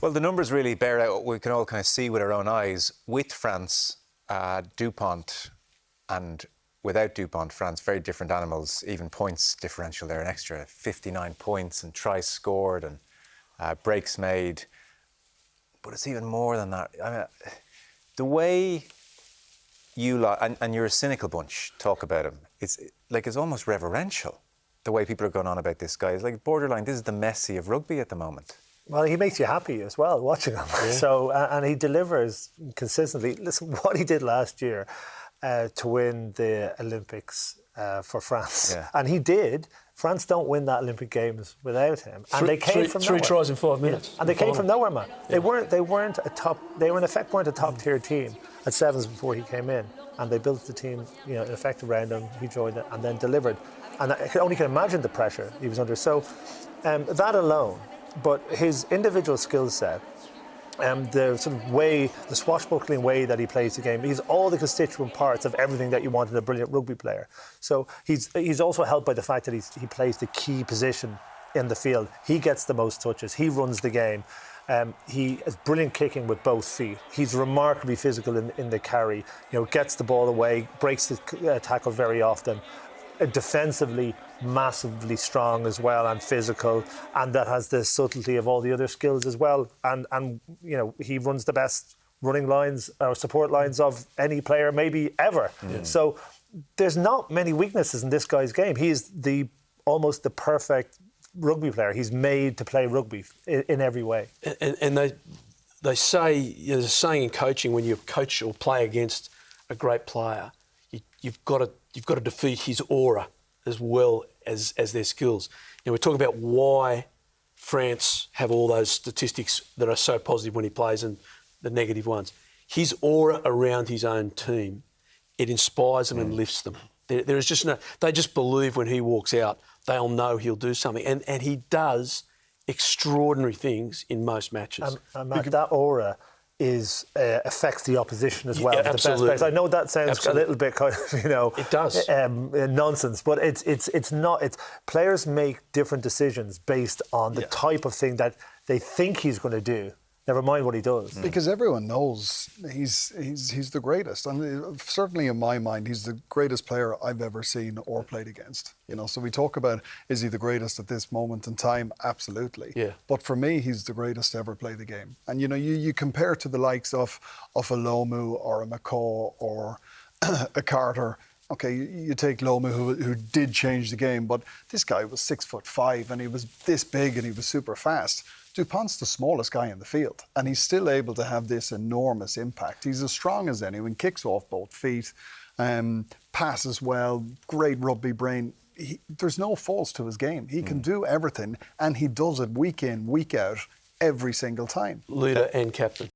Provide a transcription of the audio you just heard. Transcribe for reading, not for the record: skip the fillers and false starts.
Well, the numbers really bear out what we can all kind of see with our own eyes. With France, Dupont, and without Dupont, France, very different animals. Even points differential there, an extra 59 points and tries scored and breaks made. But it's even more than that. I mean, the way you lot, and you're a cynical bunch, talk about him, it's almost reverential. The way people are going on about this guy is like borderline. This is the Messi of rugby at the moment. Well, he makes you happy as well watching him. Yeah. So, and he delivers consistently. Listen, what he did last year to win the Olympics for France, and he did. France don't win that Olympic Games without him, and they came from nowhere. 3 tries in 5 minutes, and they came from nowhere, man. Yeah. They weren't a top. They were in effect weren't a top tier team at sevens before he came in, and they built the team, in effect around him. He joined it and then delivered, and I only can imagine the pressure he was under. So, that alone. But his individual skill set, the sort of way, the swashbuckling way that he plays the game, he's all the constituent parts of everything that you want in a brilliant rugby player. So he's also helped by the fact that he plays the key position in the field. He gets the most touches. He runs the game. He has brilliant kicking with both feet. He's remarkably physical in the carry. Gets the ball away, breaks the tackle very often. Defensively massively strong as well and physical, and that has the subtlety of all the other skills as well, and he runs the best running lines or support lines of any player maybe ever. So there's not many weaknesses in this guy's game. He's almost the perfect rugby player. He's made to play rugby in every way. And they say, there's a saying in coaching, when you coach or play against a great player, you've got to defeat his aura as well as their skills. We're talking about why France have all those statistics that are so positive when he plays and the negative ones. His aura around his own team, it inspires them and lifts them. There is just they just believe when he walks out, they'll know he'll do something. And he does extraordinary things in most matches. And Matt, that aura affects the opposition as well. Yeah, the absolutely. best players. I know that sounds a little bit kind of, it does. Nonsense, but it's not. It's players make different decisions based on the type of thing that they think he's going to do. Never mind what he does. Because everyone knows he's the greatest, and certainly in my mind, he's the greatest player I've ever seen or played against. So we talk about, is he the greatest at this moment in time? Absolutely. Yeah. But for me, he's the greatest to ever play the game. And you compare to the likes of a Lomu or a McCaw or a Carter. Okay, you take Lomu, who did change the game, but this guy was 6'5" and he was this big and he was super fast. Dupont's the smallest guy in the field, and he's still able to have this enormous impact. He's as strong as anyone, kicks off both feet, passes well, great rugby brain. There's no faults to his game. He can do everything, and he does it week in, week out, every single time. Leader and captain.